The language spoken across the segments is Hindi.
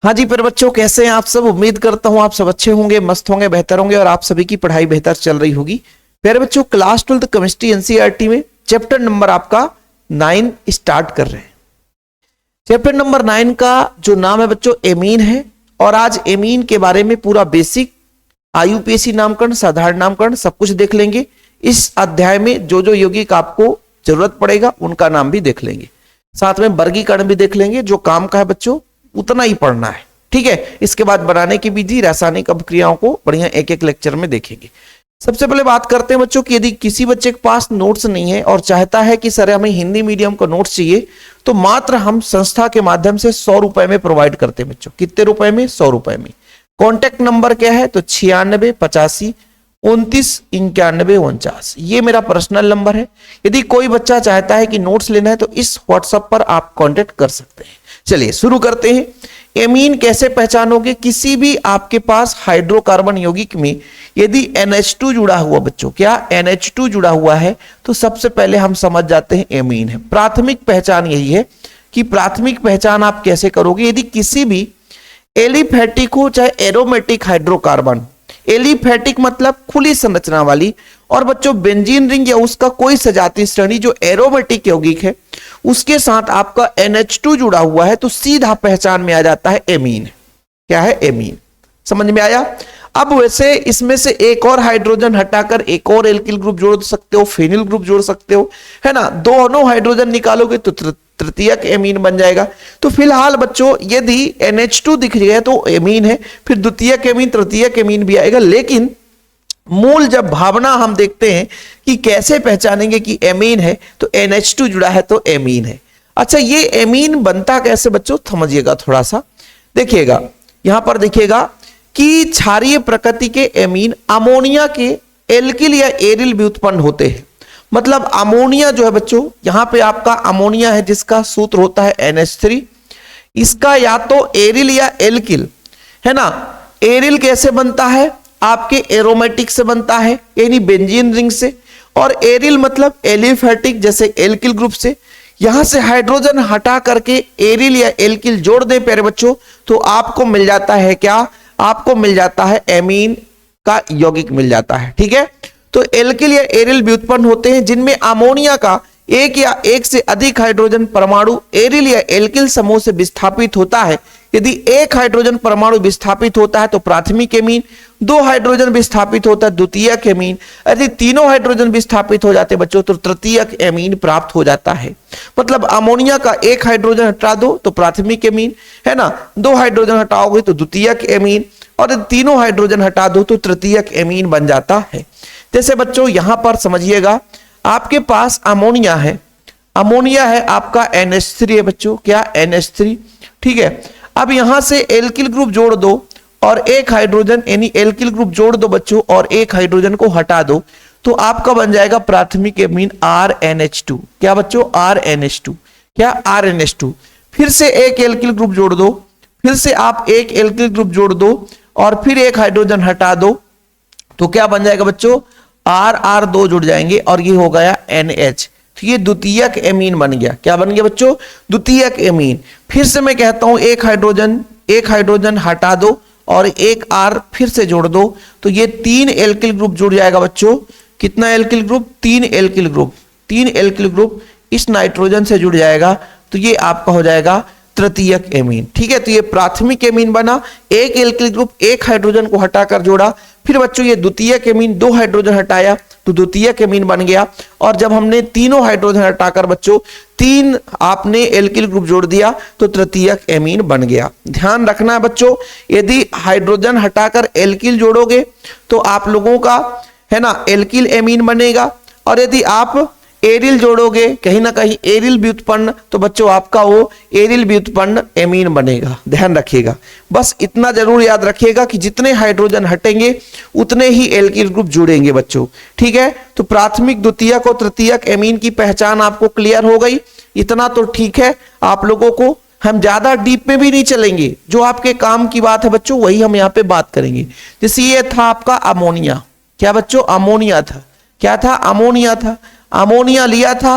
हाँ जी पर बच्चों, कैसे हैं आप सब। उम्मीद करता हूँ आप सब अच्छे होंगे, मस्त होंगे, बेहतर होंगे और आप सभी की पढ़ाई बेहतर चल रही होगी। प्यारे बच्चों, क्लास 12 केमिस्ट्री एनसीईआरटी में चैप्टर नंबर आपका 9 स्टार्ट कर रहे हैं। चैप्टर नंबर 9 का जो नाम है बच्चों एमीन है। और आज एमीन के बारे में पूरा बेसिक आईयूपीएसी नामकरण, साधारण नामकरण सब कुछ देख लेंगे। इस अध्याय में जो जो यौगिक आपको जरूरत पड़ेगा उनका नाम भी देख लेंगे, साथ में वर्गीकरण भी देख लेंगे। जो काम का है बच्चों उतना ही पढ़ना है, ठीक है। इसके बाद बनाने की विधि, रासायनिक अभिक्रियाओं को बढ़िया एक एक लेक्चर में देखेंगे। सबसे पहले बात करते हैं बच्चों कि यदि किसी बच्चे के पास नोट्स नहीं है और चाहता है कि सर हमें हिंदी मीडियम का नोट्स चाहिए, तो मात्र हम संस्था के माध्यम से 100 रुपए में प्रोवाइड करते हैं बच्चों। कितने रुपए में? 100 रुपए में। कॉन्टेक्ट नंबर क्या है? तो 96 85 29 91 49, ये मेरा पर्सनल नंबर है। यदि कोई बच्चा चाहता है कि नोट्स लेना है तो इस व्हाट्सएप पर आप कांटेक्ट कर सकते हैं। चलिए शुरू करते हैं। एमीन कैसे पहचानोगे? किसी भी आपके पास हाइड्रोकार्बन यौगिक में यदि NH2 जुड़ा हुआ बच्चों, क्या NH2 जुड़ा हुआ है, तो सबसे पहले हम समझ जाते हैं एमीन है। प्राथमिक पहचान यही है कि प्राथमिक पहचान आप कैसे करोगे। यदि किसी भी एलिफेटिक हो चाहे एरोमेटिक हाइड्रोकार्बन, एलिफेटिक मतलब खुली संरचना वाली, और बच्चों बेंजीन रिंग या उसका कोई सजातीय श्रेणी जो एरोमेटिक यौगिक है उसके साथ आपका NH2 जुड़ा हुआ है, तो सीधा पहचान में आ जाता है एमीन। क्या है? एमीन। समझ में आया? अब वैसे इसमें से एक और हाइड्रोजन हटाकर एक और एल्किल ग्रुप जोड़ सकते हो, फेनिल ग्रुप जोड़ सकते हो, है ना। दोनों हाइड्रोजन निकालोगे तो तृतीयक एमीन बन जाएगा। तो फिलहाल बच्चों यदि NH2 दिख रही है तो एमीन है, फिर द्वितीयक एमीन, तृतीयक एमीन भी आएगा। लेकिन मूल जब भावना हम देखते हैं कि कैसे पहचानेंगे कि एमीन है, तो NH2 जुड़ा है तो एमीन है। अच्छा, ये एमीन बनता कैसे बच्चों, समझिएगा थोड़ा सा। देखिएगा यहां पर, देखिएगा कि क्षारीय प्रकृति के एमीन अमोनिया के एल्किल या एरिल व्युत्पन्न होते हैं। मतलब अमोनिया जो है बच्चों, यहां पे आपका अमोनिया है जिसका सूत्र होता है NH3। इसका या तो एरिल या एल्किल, है ना। एरिल कैसे बनता है? आपके एरोमेटिक से बनता है, यानी बेंजीन रिंग से। और एरिल मतलब एलिफेटिक जैसे एल्किल ग्रुप से। यहां से हाइड्रोजन हटा करके एरिल या एल्किल जोड़ दें प्यारे बच्चों, तो आपको मिल जाता है क्या? आपको मिल जाता है एमीन का यौगिक मिल जाता है, ठीक है। तो एल्किल या एरिल व्युत्पन्न होते हैं जिनमें अमोनिया का एक या एक से अधिक हाइड्रोजन परमाणु एरिल या एल्किल समूह से विस्थापित होता है। यदि एक हाइड्रोजन परमाणु विस्थापित होता है तो प्राथमिक एमीन, 2 हाइड्रोजन विस्थापित होता है द्वितीयक एमीन, यदि तीनों हाइड्रोजन विस्थापित हो जाते बच्चों तो तृतीयक एमीन प्राप्त हो जाता है। मतलब अमोनिया का एक हाइड्रोजन हटा दो तो प्राथमिक एमीन, है ना। 2 हाइड्रोजन हटाओगे तो द्वितीयक एमीन, और यदि तीनों हाइड्रोजन हटा दो तो तृतीयक एमीन बन जाता है। जैसे बच्चों यहां पर समझिएगा, आपके पास अमोनिया है, अमोनिया है आपका NH3 है बच्चों, क्या NH3, ठीक है। अब यहां से एल्किल ग्रुप जोड़ दो और एक हाइड्रोजन यानी एल्किल ग्रुप जोड़ दो बच्चों और एक हाइड्रोजन को हटा दो, तो आपका बन जाएगा प्राथमिक एमीन RNH2। क्या बच्चों? RNH2, क्या RNH2। फिर से एक एल्किल ग्रुप जोड़ दो, फिर से आप एक एल्किल ग्रुप जोड़ दो और फिर एक हाइड्रोजन हटा दो, तो क्या बन जाएगा बच्चों? R2 जुड़ जाएंगे और ये हो गया NH। तो ये द्वितीयक एमीन बन गया। क्या बन गया बच्चों? द्वितीयक एमीन। फिर से मैं कहता हूं एक हाइड्रोजन हटा दो और एक R फिर से जोड़ दो, तो ये 3 एल्किल ग्रुप जुड़ जाएगा बच्चों। कितना alkyl group? 3 alkyl group. 3 alkyl group इस नाइट्रोजन से जुड़ जाएगा, तो ये आपका हो जाएगा तृतीयक एमीन, ठीक है। तो ये प्राथमिक एमीन बना। एक एल्किल ग्रुप एक हाइड्रोजन को हटाकर जोड़ा, फिर बच्चों ये द्वितीयक एमीन, 2 हाइड्रोजन हटाया तो द्वितीयक एमीन बन गया। और जब हमने तीनों हाइड्रोजन हटाकर बच्चों 3 आपने एल्किल ग्रुप जोड़ दिया तो तृतीयक एमीन बन गया। ध्यान रखना है बच्चों, यदि हाइड्रोजन हटाकर एल्किल जोड़ोगे तो आप लोगों का, है ना, एल्किल एमीन बनेगा। और यदि आप एरिल जोड़ोगे, कहीं ना कहीं एरिल व्युत्पन्न, तो बच्चों आपका वो एरिल व्युत्पन्न एमीन बनेगा। ध्यान रखिएगा, बस इतना जरूर याद रखिएगा कि जितने हाइड्रोजन हटेंगे उतने ही एल्किल ग्रुप जुड़ेंगे बच्चों, ठीक है। तो प्राथमिक, द्वितीयक और तृतीयक एमीन की पहचान आपको क्लियर हो गई। इतना तो ठीक है आप लोगों को। हम ज्यादा डीप में भी नहीं चलेंगे, जो आपके काम की बात है बच्चों वही हम यहाँ पे बात करेंगे। जैसे ये था आपका अमोनिया, क्या बच्चों? अमोनिया था। क्या था? अमोनिया था। अमोनिया लिया था,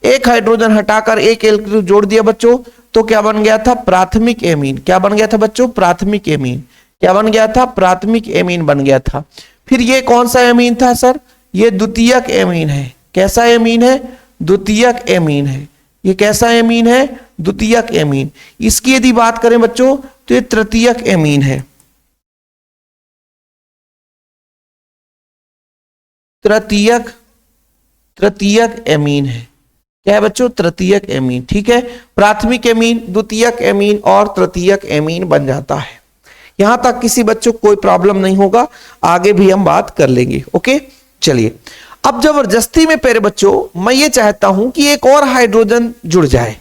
एक हाइड्रोजन हटाकर एक एल्किल जोड़ दिया बच्चों, तो क्या बन गया था? प्राथमिक एमीन। क्या बन गया था बच्चों? प्राथमिक एमीन। क्या बन गया था? प्राथमिक एमीन बन गया था। फिर ये कौन सा एमीन था सर? ये द्वितीयक एमीन है। कैसा एमीन है? द्वितीयक एमीन है। ये कैसा एमीन है? द्वितीयक एमीन। इसकी यदि बात करें बच्चों तो ये तृतीयक एमीन है। तृतीयक एमीन है। क्या है बच्चों? तृतीयक एमीन। ठीक है, प्राथमिक एमीन, द्वितीयक एमीन और तृतीयक एमीन बन जाता है। यहां तक किसी बच्चों को कोई प्रॉब्लम नहीं होगा, आगे भी हम बात कर लेंगे। ओके, चलिए अब जबरदस्ती में प्यारे बच्चों मैं ये चाहता हूं कि एक और हाइड्रोजन जुड़ जाए,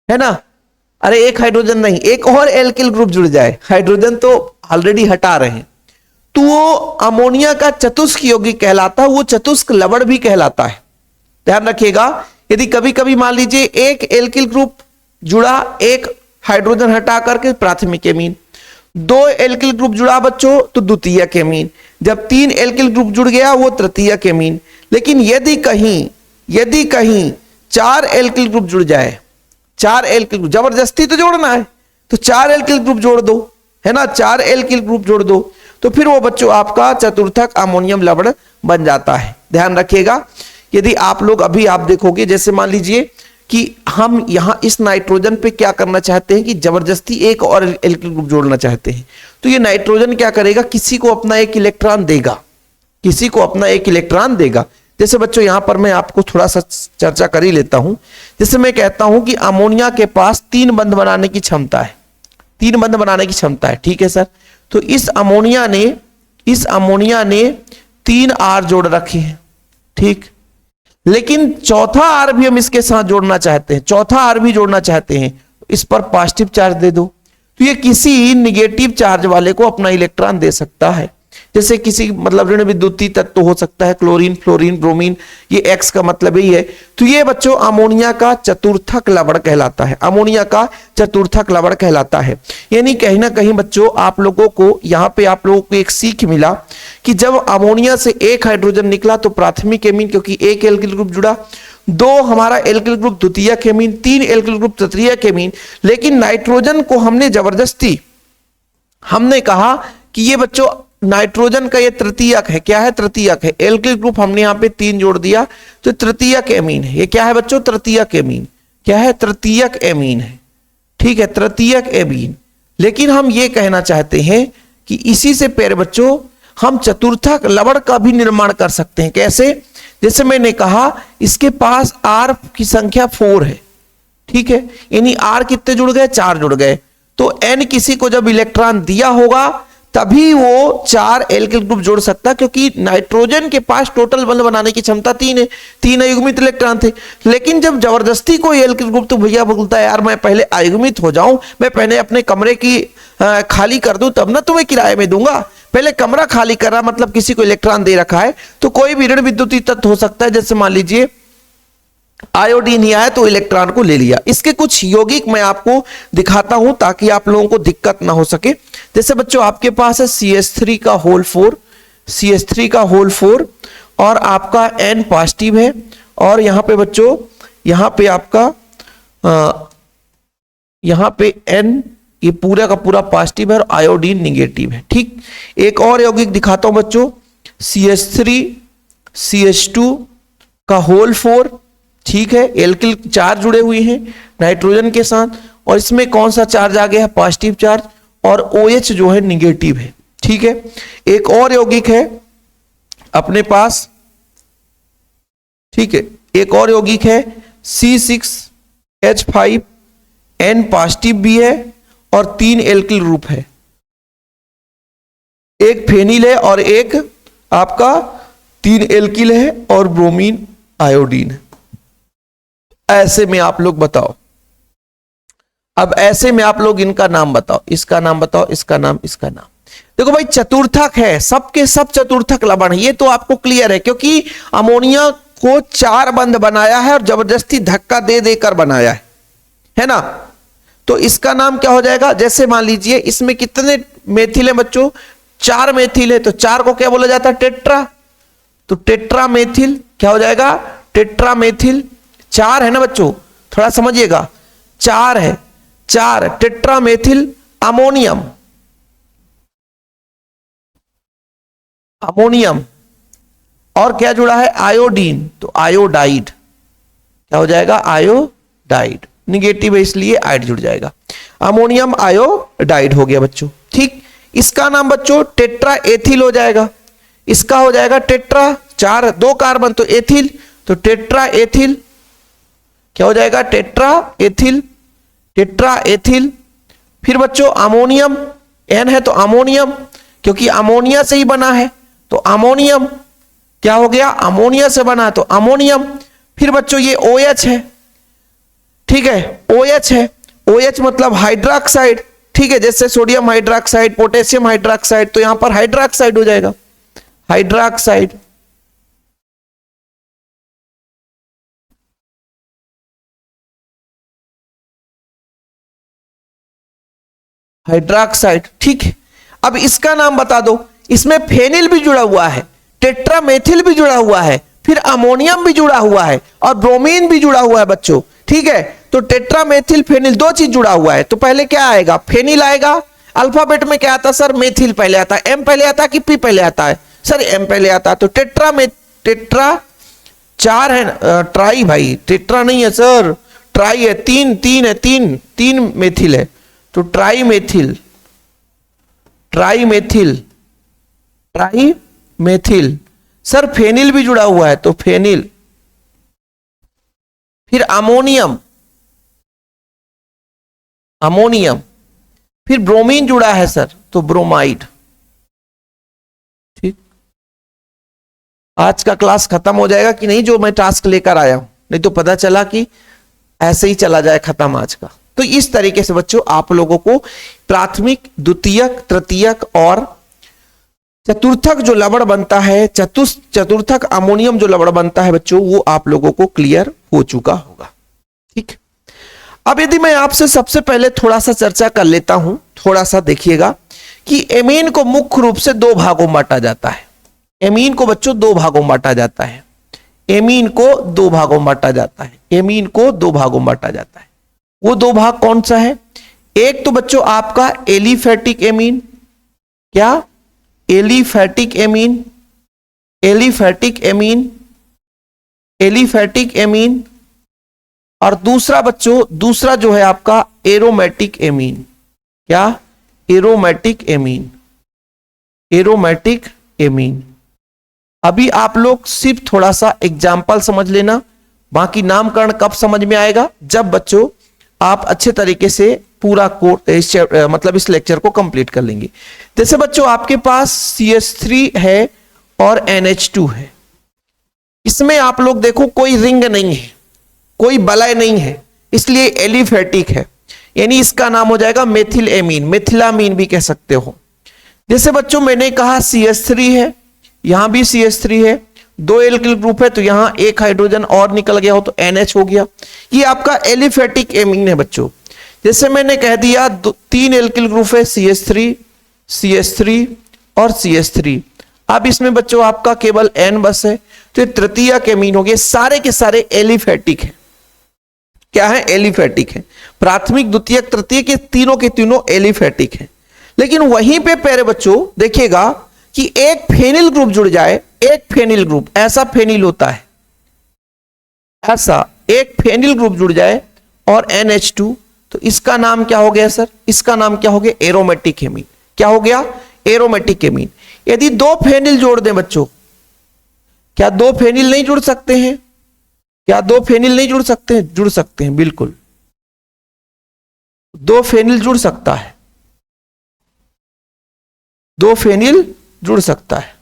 है ना? अरे एक हाइड्रोजन नहीं, एक और एल्किल ग्रुप जुड़ जाए। हाइड्रोजन तो ऑलरेडी हटा रहे हैं, तो वो अमोनिया का चतुष्क यौगिक कहलाता है, वो चतुष्क लवण भी कहलाता है। ध्यान रखिएगा, यदि कभी कभी मान लीजिए एक एल्किल ग्रुप जुड़ा, एक हाइड्रोजन हटा करके प्राथमिक एमीन, दो एल्किल ग्रुप जुड़ा बच्चों तो द्वितीयक एमीन, जब तीन एल्किल ग्रुप जुड़ गया वो तृतीयक एमीन। लेकिन यदि कहीं चार एल्किल ग्रुप जुड़ जाए, चार एल्किल ग्रुप, जबरदस्ती तो जोड़ना है तो चार एल्किल ग्रुप जोड़ दो, है ना? चार एल्किल ग्रुप जोड़ दो तो फिर वो बच्चों आपका चतुर्थक अमोनियम लवण बन जाता है। ध्यान रखिएगा, यदि आप लोग अभी आप देखोगे, जैसे मान लीजिए कि हम यहां इस नाइट्रोजन पे क्या करना चाहते हैं कि जबरदस्ती एक और एल्किल ग्रुप जोड़ना चाहते हैं, तो ये नाइट्रोजन क्या करेगा? किसी को अपना एक इलेक्ट्रॉन देगा, किसी को अपना एक इलेक्ट्रॉन देगा। जैसे बच्चों यहां पर मैं आपको थोड़ा सा चर्चा कर ही लेता हूं। जैसे मैं कहता हूं कि अमोनिया के पास 3 बंध बनाने की क्षमता है, 3 बंध बनाने की क्षमता है। ठीक है सर, तो इस अमोनिया ने 3 R जोड़ रखे हैं। ठीक, लेकिन चौथा आर भी हम इसके साथ जोड़ना चाहते हैं, चौथा आर भी जोड़ना चाहते हैं, इस पर पॉजिटिव चार्ज दे दो, तो ये किसी निगेटिव चार्ज वाले को अपना इलेक्ट्रॉन दे सकता है। जैसे किसी मतलब ऋण विद्युतीय तत्व हो सकता है, क्लोरीन, फ्लोरीन, ब्रोमीन, ये एक्स का मतलब यही है। तो ये बच्चों अमोनिया का चतुर्थक लवण कहलाता है, अमोनिया का चतुर्थक लवण कहलाता है। यानी कहीं ना कहीं बच्चों आप लोगों को यहाँ पे आप लोगों को एक सीख मिला कि जब अमोनिया से एक हाइड्रोजन निकला तो प्राथमिक एमीन, क्योंकि एक एल्किल ग्रुप जुड़ा, 2 हमारा एल्किल ग्रुप द्वितीयक एमीन, 3 एल्किल ग्रुप तृतीयक एमीन। लेकिन नाइट्रोजन को हमने जबरदस्ती हमने कहा कि ये बच्चों नाइट्रोजन का ये तृतीयक है। क्या है? तृतीयक है। एल्किल ग्रुप हमने यहां पे 3 जोड़ दिया तो तृतीयक एमीन है। ये क्या है बच्चों? तृतीयक एमीन। क्या है? तृतीयक एमीन है। ठीक है, तृतीयक एमीन। लेकिन हम ये कहना चाहते हैं कि इसी से प्यारे बच्चों हम चतुर्थक लवण का भी निर्माण कर सकते हैं। कैसे? जैसे मैंने कहा इसके पास R की संख्या 4 है। ठीक है, यानी R कितने जुड़ गए? 4 जुड़ गए। तो N किसी को जब इलेक्ट्रॉन दिया होगा तभी वो 4 एल्किल ग्रुप जोड़ सकता, क्योंकि नाइट्रोजन के पास टोटल बंध बनाने की क्षमता 3 है, 3 अयुग्मित इलेक्ट्रॉन थे। लेकिन जब जबरदस्ती कोई एल्किल ग्रुप, तो भैया बोलता है यार मैं पहले अयुग्मित हो जाऊं, मैं पहले अपने कमरे की खाली कर दूं तब ना तुम्हें किराए में दूंगा। पहले कमरा खाली कर रहा मतलब किसी को इलेक्ट्रॉन दे रखा है। तो कोई भी ऋण विद्युतीय तत्व हो सकता है, जैसे मान लीजिए आयोडीन ही आया तो इलेक्ट्रॉन को ले लिया। इसके कुछ यौगिक मैं आपको दिखाता हूं ताकि आप लोगों को दिक्कत ना हो सके। जैसे बच्चों आपके पास है CH3 का होल 4, CH3 का होल 4 और आपका N पॉजिटिव है, और यहां पे बच्चों यहां पे आपका यहां पे N ये पूरा का पूरा पॉजिटिव है और आयोडीन निगेटिव है। ठीक, एक और यौगिक दिखाता हूं बच्चों, CH3 CH2 का होल 4। ठीक है, एल्किल चार्ज जुड़े हुए हैं नाइट्रोजन के साथ, और इसमें कौन सा चार्ज आ गया है? पॉजिटिव चार्ज, और OH जो है निगेटिव है। ठीक है, एक और यौगिक है अपने पास। ठीक है, एक और यौगिक है C6H5, N पॉजिटिव भी है और 3 एल्किल ग्रुप है, एक फेनिल है और एक आपका 3 एल्किल है और ब्रोमीन आयोडीन है। ऐसे में आप लोग बताओ, अब ऐसे में आप लोग इनका नाम बताओ, इसका नाम बताओ, इसका नाम, इसका नाम। देखो भाई चतुर्थक है, सबके सब चतुर्थक लवण है, ये तो आपको क्लियर है, क्योंकि अमोनिया को 4 बंध बनाया है और जबरदस्ती धक्का दे देकर बनाया है ना? तो इसका नाम क्या हो जाएगा? जैसे मान लीजिए इसमें कितने मेथिल है बच्चों? 4 मेथिल है, तो 4 को क्या बोला जाता है? टेट्रा। तो टेट्रा मेथिल क्या हो जाएगा? Tetra methyl. 4 है ना बच्चों, थोड़ा समझिएगा, 4 है, 4 टेट्रामेथिल अमोनियम, अमोनियम। और क्या जुड़ा है? आयोडीन, तो आयोडाइड। क्या हो जाएगा? आयोडाइड। निगेटिव है इसलिए आइड जुड़ जाएगा, अमोनियम आयोडाइड हो गया बच्चों। ठीक, इसका नाम बच्चों टेट्रा एथिल हो जाएगा। इसका हो जाएगा टेट्रा, 4 2 कार्बन तो एथिल, तो टेट्रा एथिल। क्या हो जाएगा? Tetra ethyl, tetra ethyl. फिर बच्चों अमोनियम, एन है तो अमोनियम, क्योंकि अमोनिया से ही बना है तो अमोनियम। क्या हो गया? अमोनिया से बना तो अमोनियम। फिर बच्चों ये OH है, ठीक है, OH है, OH मतलब हाइड्रोक्साइड। ठीक है, जैसे सोडियम हाइड्रोक्साइड, पोटेशियम हाइड्रोक्साइड, तो यहां पर हाइड्रोक्साइड हो जाएगा, हाइड्रोक्साइड। हाइड्रोक्साइड। ठीक है, अब इसका नाम बता दो। इसमें फेनिल भी जुड़ा हुआ है, टेट्रामेथिल भी जुड़ा हुआ है, फिर अमोनियम भी जुड़ा हुआ है और ब्रोमीन भी जुड़ा हुआ है बच्चों। ठीक है, तो टेट्रामेथिल फेनिल 2 चीज जुड़ा हुआ है। तो पहले क्या आएगा? फेनिल आएगा। अल्फाबेट में क्या आता सर? मेथिल पहले आता है। एम पहले आता है कि पी पहले आता है? सर एम पहले आता है। तो टेट्रा 4 है, ट्राई भाई, टेट्रा नहीं है सर, ट्राई है, 3 है, 3 मेथिल है, तो ट्राईमेथिल, ट्राईमेथिल, ट्राईमेथिल। सर फेनिल भी जुड़ा हुआ है तो फेनिल। फिर अमोनियम, अमोनियम। फिर ब्रोमीन जुड़ा है सर तो ब्रोमाइड। ठीक, आज का क्लास खत्म हो जाएगा कि नहीं, जो मैं टास्क लेकर आया हूं, नहीं तो पता चला कि ऐसे ही चला जाए खत्म आज का। तो इस तरीके से बच्चों आप लोगों को प्राथमिक, द्वितीयक, तृतीयक और चतुर्थक जो लवण बनता है, चतुर्थक अमोनियम जो लवण बनता है बच्चों, वो आप लोगों को क्लियर हो चुका होगा। ठीक, अब यदि मैं आपसे सबसे पहले थोड़ा सा चर्चा कर लेता हूं, थोड़ा सा देखिएगा कि एमीन को मुख्य रूप से 2 भागों में बांटा जाता है। एमीन को बच्चों 2 भागों में बांटा जाता है। एमीन को 2 भागों में बांटा जाता है। एमीन को 2 भागों में बांटा जाता है। वो 2 भाग कौन सा है? एक तो बच्चों आपका एलिफेटिक एमीन। क्या? Aliphatic amine, aliphatic amine, aliphatic amine. और दूसरा बच्चों, दूसरा जो है आपका एरोमेटिक एमीन। क्या? Aromatic amine, aromatic amine. अभी आप लोग सिर्फ थोड़ा सा एग्जाम्पल समझ लेना, बाकी नामकरण कब समझ में आएगा? जब बच्चों आप अच्छे तरीके से पूरा कोर्स मतलब इस लेक्चर को कंप्लीट कर लेंगे। जैसे बच्चों आपके पास CH3 है और NH2 है। इसमें आप लोग देखो कोई रिंग नहीं है, कोई बलय नहीं है, इसलिए एलिफेटिक है, यानी इसका नाम हो जाएगा मेथिल एमीन, मेथिलामीन भी कह सकते हो। जैसे बच्चों मैंने कहा CH3 है, यहां भी CH3 है, 2 एल्किल ग्रुप है तो यहां एक हाइड्रोजन और निकल गया हो तो NH हो गया। ये आपका एलिफेटिक एमीन है बच्चों। जैसे मैंने कह दिया 3 एल्किल ग्रुप है, CH3, CH3 और CH3। अब इसमें बच्चों आपका केवल N बस है, तो ये तृतीयक एमीन हो गए। सारे के सारे एलिफेटिक है। क्या है? एलिफेटिक है। प्राथमिक, द्वितीयक, तृतीयक के तीनों एलिफेटिक है। लेकिन वहीं पे प्यारे बच्चों देखिएगा कि एक फेनिल ग्रुप जुड़ जाए, एक फेनिल ग्रुप, ऐसा फेनिल होता है, ऐसा एक फेनिल ग्रुप जुड़ जाए और NH2, तो इसका नाम क्या हो गया सर? इसका नाम क्या हो गया? Aromatic amine. क्या हो गया? Aromatic amine. यदि 2 फेनिल जोड़ दें बच्चों, क्या 2 फेनिल नहीं जुड़ सकते हैं? क्या 2 फेनिल नहीं जुड़ सकते हैं? जुड़ सकते हैं, बिल्कुल 2 फेनिल जुड़ सकता है, 2 फेनिल जुड़ सकता है।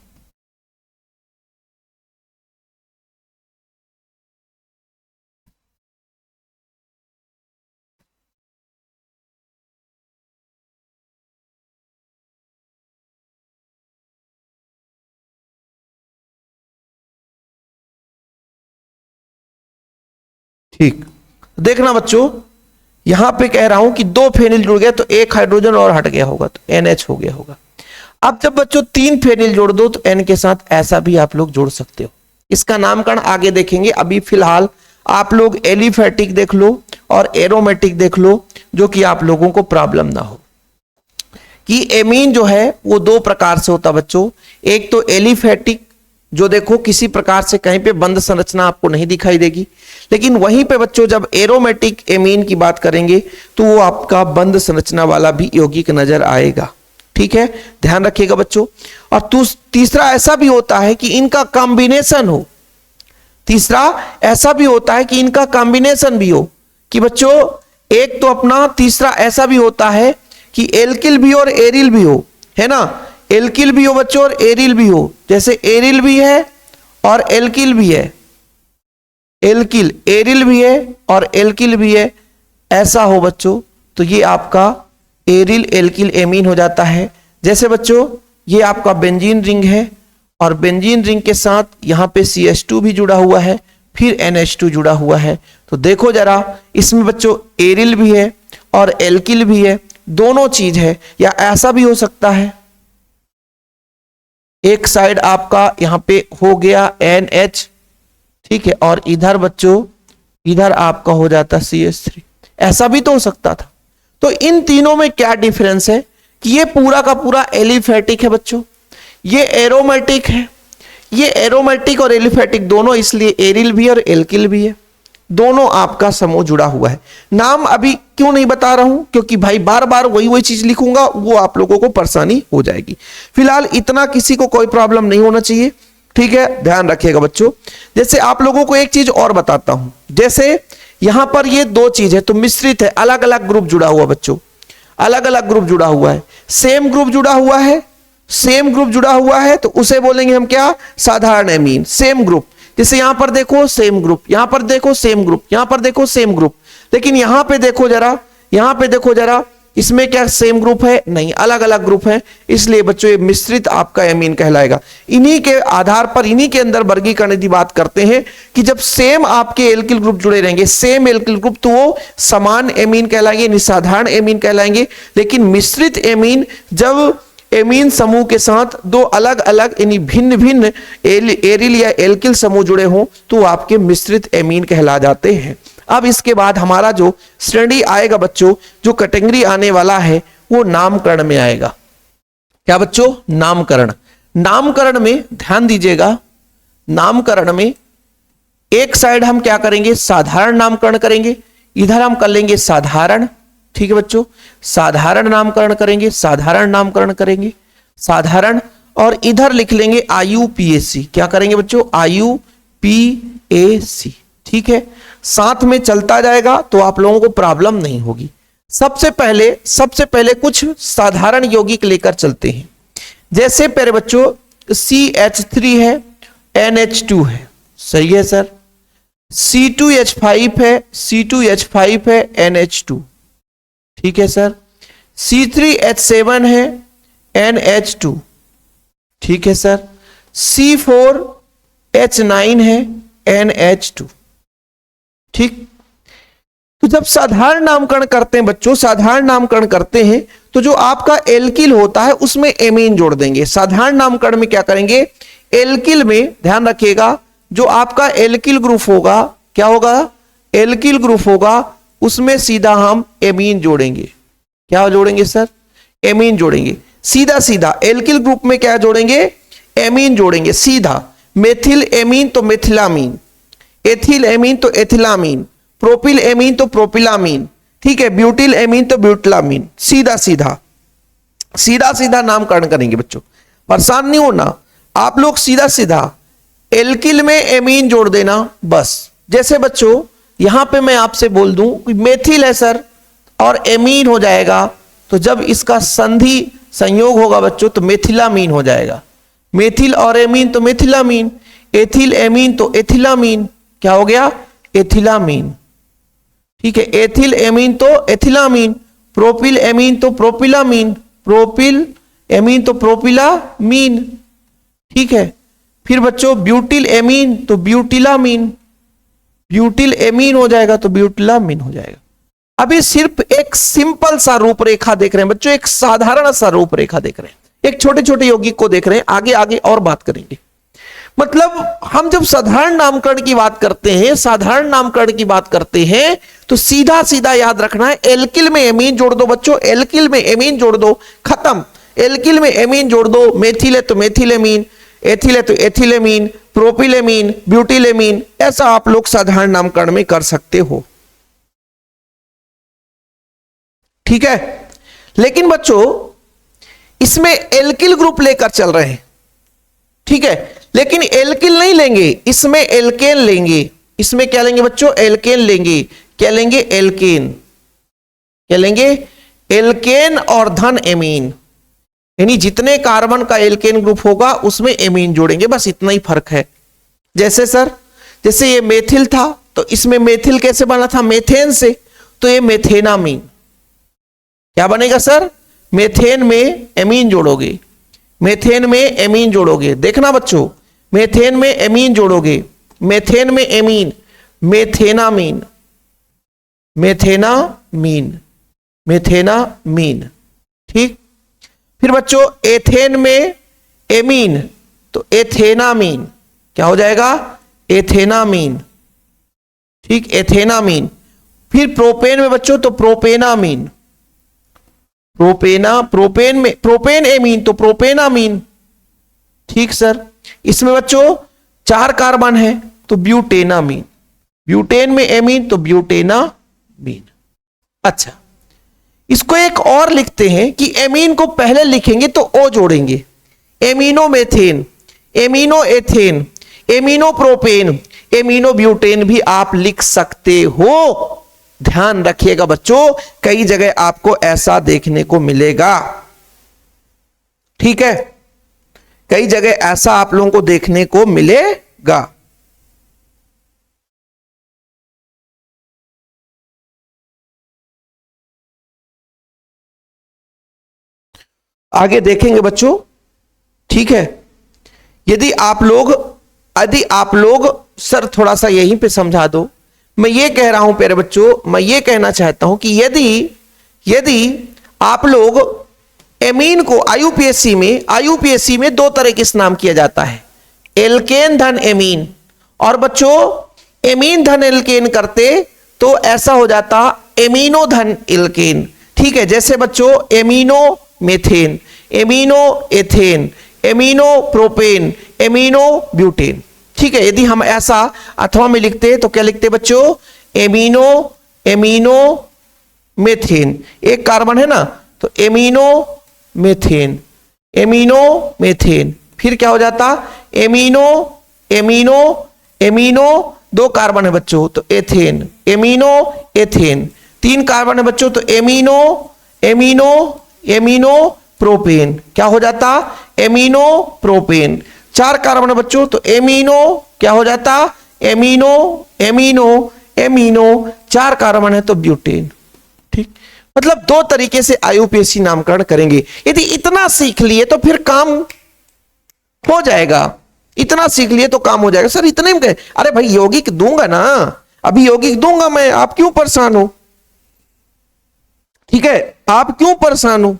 ठीक, देखना बच्चों यहां पे कह रहा हूं कि 2 फेनिल जुड़ गया तो एक हाइड्रोजन और हट गया होगा तो NH हो गया होगा। अब जब बच्चों 3 फेनिल जोड़ दो तो N के साथ ऐसा भी आप लोग जोड़ सकते हो। इसका नामकरण आगे देखेंगे, अभी फिलहाल आप लोग एलिफेटिक देख लो और एरोमेटिक देख लो, जो कि आप लोगों को प्रॉब्लम ना हो। कि एमीन जो है वो दो प्रकार से होता बच्चों, एक तो एलिफेटिक, जो देखो किसी प्रकार से कहीं पे बंद संरचना आपको नहीं दिखाई देगी, लेकिन वहीं पे बच्चों जब एरोमेटिक एमीन की बात करेंगे तो वो आपका बंद संरचना वाला भी यौगिक नजर आएगा। ठीक है, ध्यान रखिएगा बच्चों। और तीसरा ऐसा भी होता है कि इनका कॉम्बिनेशन हो, तीसरा ऐसा भी होता है कि इनका कॉम्बिनेशन भी हो, कि बच्चों एक तो अपना तीसरा ऐसा भी होता है कि एल्किल भी और एरिल भी हो, है ना, एल्किल भी हो बच्चों और एरिल भी हो, जैसे एरिल भी है और एल्किल भी है, एल्किल एरिल भी है और एल्किल भी है, ऐसा हो बच्चों, तो ये आपका एरिल एल्किल एमीन हो जाता है। जैसे बच्चों ये आपका बेंजीन रिंग है और बेंजीन रिंग के साथ यहां पे CH2 भी जुड़ा हुआ है, फिर NH2 जुड़ा हुआ है, तो देखो जरा इसमें बच्चों एरिल भी है और एल्किल भी है, दोनों चीज है। या ऐसा भी हो सकता है, एक साइड आपका यहां पे हो गया NH, ठीक है, और इधर बच्चों इधर आपका हो जाता CH3, ऐसा भी तो हो सकता था। तो इन तीनों में क्या डिफरेंस है कि ये पूरा का पूरा एलिफेटिक है बच्चों, ये एरोमेटिक है, ये एरोमेटिक और एलिफेटिक दोनों, इसलिए एरिल भी और एल्किल भी है, दोनों आपका समूह जुड़ा हुआ है। नाम अभी क्यों नहीं बता रहा हूं, क्योंकि भाई बार बार वही चीज लिखूंगा, वो आप लोगों को परेशानी हो जाएगी। फिलहाल इतना किसी को कोई प्रॉब्लम नहीं होना चाहिए, ठीक है, ध्यान रखिएगा बच्चों। जैसे आप लोगों को एक चीज और बताता हूं, जैसे यहां पर ये दो चीज है तो मिश्रित है, अलग अलग ग्रुप जुड़ा हुआ बच्चों, अलग अलग ग्रुप जुड़ा हुआ है, सेम ग्रुप जुड़ा हुआ है, सेम ग्रुप जुड़ा हुआ है तो उसे बोलेंगे हम क्या, साधारण एमीन, सेम ग्रुप। जैसे यहां पर देखो सेम ग्रुप, यहां पर देखो सेम ग्रुप, यहां पर देखो सेम ग्रुप, लेकिन यहां पे देखो जरा, यहां पे देखो जरा, इसमें क्या सेम ग्रुप है, नहीं, अलग अलग ग्रुप है, इसलिए बच्चों ये मिश्रित आपका एमीन कहलाएगा। इन्हीं के आधार पर, इन्हीं के अंदर वर्गीकरण की बात करते हैं कि जब सेम आपके एल्किल ग्रुप जुड़े रहेंगे, सेम एल्किल ग्रुप, तो वो समान एमीन कहलाएंगे, निसाधारण एमीन कहलाएंगे। लेकिन मिश्रित एमीन जब एमीन समूह के साथ दो अलग अलग यानी भिन्न भिन्न एरिल या एल्किल समूह जुड़े हों तो आपके मिश्रित एमीन कहला जाते हैं। अब इसके बाद हमारा जो श्रेणी आएगा बच्चों, जो कैटेगरी आने वाला है वो नामकरण में आएगा। क्या बच्चों, नामकरण। नामकरण में ध्यान दीजिएगा, नामकरण में एक साइड हम क्या करेंगे, साधारण नामकरण करेंगे, इधर हम कर लेंगे साधारण, ठीक है बच्चों, साधारण नामकरण करेंगे, साधारण नामकरण करेंगे, साधारण, और इधर लिख लेंगे IUPAC। क्या करेंगे बच्चों, IUPAC, ठीक है, साथ में चलता जाएगा तो आप लोगों को प्रॉब्लम नहीं होगी। सबसे पहले कुछ साधारण यौगिक लेकर चलते हैं। जैसे पहले बच्चों CH3 है, NH2 है, सही है सर, C2H5 है, C2H5 है, NH2, ठीक है सर, C3H7 है, NH2, ठीक है सर, C4H9 है, NH2, ठीक। तो जब साधारण नामकरण करते हैं बच्चों, साधारण नामकरण करते हैं तो जो आपका एल्किल होता है उसमें एमीन जोड़ देंगे। साधारण नामकरण में क्या करेंगे, एल्किल में ध्यान रखिएगा, जो आपका एल्किल ग्रुप होगा, क्या होगा, एल्किल ग्रुप होगा, उसमें सीधा हम एमीन जोड़ेंगे। क्या जोड़ेंगे सर, एमीन जोड़ेंगे, सीधा सीधा एल्किल ग्रुप में क्या जोड़ेंगे, एमीन जोड़ेंगे सीधा। मेथिल एमीन तो मेथिलामीन, एथिल एमीन तो एथिलामीन, प्रोपिल एमीन तो प्रोपिलामीन, ठीक है, ब्यूटिल एमीन तो ब्यूटिलामीन, सीधा सीधा सीधा सीधा नामकरण करेंगे बच्चों, परेशान नहीं होना आप लोग, सीधा सीधा एल्किल में एमीन जोड़ देना बस। जैसे बच्चों यहां पे मैं आपसे बोल दूं मेथिल है सर और एमीन हो जाएगा, तो जब इसका संधि संयोग होगा बच्चों तो मेथिलामीन हो जाएगा। मेथिल और एमीन तो मेथिलामीन, एथिल एमीन तो एथिलामीन, क्या हो गया, एथिलामीन, ठीक है, एथिल एमीन तो एथिलामीन, प्रोपिल एमीन तो प्रोपिलामीन, प्रोपिल एमीन तो प्रोपिलामीन, ठीक है। फिर बच्चों ब्यूटिल एमीन तो ब्यूटिलामीन, ब्यूटिल एमीन हो जाएगा तो ब्यूटिलामीन हो जाएगा। अभी सिर्फ एक सिंपल सा रूपरेखा देख रहे हैं बच्चों, एक साधारण सा रूपरेखा देख रहे हैं, एक छोटे छोटे यौगिक को देख रहे हैं, आगे आगे और बात करेंगे। मतलब हम जब साधारण नामकरण की बात करते हैं, साधारण नामकरण की बात करते हैं, तो सीधा सीधा याद रखना है, एल्किल में एमीन जोड़ दो बच्चों, एल्किल में एमीन जोड़ दो, खत्म। एल्किल में एमीन जोड़ दो, मेथिल है तो मेथिलेमीन, एथिल है तो एथिलेमीन, प्रोपिलेमीन, ब्यूटिलेमीन, ऐसा आप लोग साधारण नामकरण में कर सकते हो। ठीक है, लेकिन बच्चों इसमें एल्किल ग्रुप लेकर चल रहे हैं, ठीक है, लेकिन एल्किल नहीं लेंगे, इसमें एल्केन लेंगे। इसमें क्या लेंगे बच्चों? एल्केन लेंगे। क्या लेंगे? एल्केन। क्या लेंगे? एल्केन और धन एमीन, यानी जितने कार्बन का एल्केन ग्रुप होगा उसमें एमीन जोड़ेंगे, बस इतना ही फर्क है। जैसे सर, जैसे ये मेथिल था तो इसमें मेथिल कैसे बना था? मेथेन से, तो ये मेथेनामीन। क्या बनेगा सर? मेथेन में एमीन जोड़ोगे, मेथेन में एमीन जोड़ोगे, देखना बच्चों, मेथेन में एमीन जोड़ोगे, मेथेन में एमीन, मेथेनामीन, मेथेनामीन, मेथेनामीन। ठीक, फिर बच्चों एथेन में एमीन तो एथेनामीन, क्या हो जाएगा? एथेनामीन। ठीक, एथेनामीन। फिर प्रोपेन में बच्चों तो प्रोपेनामीन, प्रोपेना, प्रोपेन में प्रोपेन एमीन तो प्रोपेनामीन। ठीक सर, इसमें बच्चों 4 कार्बन है तो ब्यूटेनामीन, ब्यूटेन में एमीन तो ब्यूटेनामीन। अच्छा, इसको एक और लिखते हैं कि एमीन को पहले लिखेंगे तो ओ जोड़ेंगे, amino methane, amino ethane, amino propane, amino butane भी आप लिख सकते हो। ध्यान रखिएगा बच्चों, कई जगह आपको ऐसा देखने को मिलेगा। ठीक है, कई जगह ऐसा आप लोगों को देखने को मिलेगा। आगे देखेंगे बच्चों। ठीक है, यदि आप लोग सर थोड़ा सा यहीं पे समझा दो, मैं ये कह रहा हूं प्यारे बच्चों, मैं ये कहना चाहता हूं कि यदि आप लोग एमीन को आईयूपीएससी में 2 तरह के नाम किया जाता है, एल्केन धन एमीन, और बच्चों एमीन धन एल्केन करते तो ऐसा हो जाता एमीनो धन एल्केन। ठीक है, जैसे बच्चों amino methane, amino ethane, amino propane, amino butane. ठीक है, यदि हम ऐसा अथवा में लिखते तो क्या लिखते बच्चों? एमीनो मेथेन, एक कार्बन है ना, तो एमीनो मेथेन, एमीनो मेथेन। फिर क्या हो जाता? एमीनो, एमीनो, एमीनो, 2 कार्बन है बच्चों तो एथेन, एमीनो एथेन। 3 कार्बन है बच्चों तो एमीनो, एमीनो, एमीनो प्रोपेन, क्या हो जाता? Amino propane. 4 कार्बन है बच्चों तो एमीनो, क्या हो जाता? एमीनो, एमीनो, एमीनो, 4 कार्बन है तो ब्यूटेन। ठीक, मतलब 2 तरीके से आईयूपीएससी नामकरण करेंगे। यदि इतना सीख लिए तो फिर काम हो जाएगा, इतना सीख लिए तो काम हो जाएगा। सर इतने में कहे, अरे भाई यौगिक दूंगा ना, अभी यौगिक दूंगा मैं, आप क्यों परेशान हो? ठीक है, आप क्यों परेशान हो?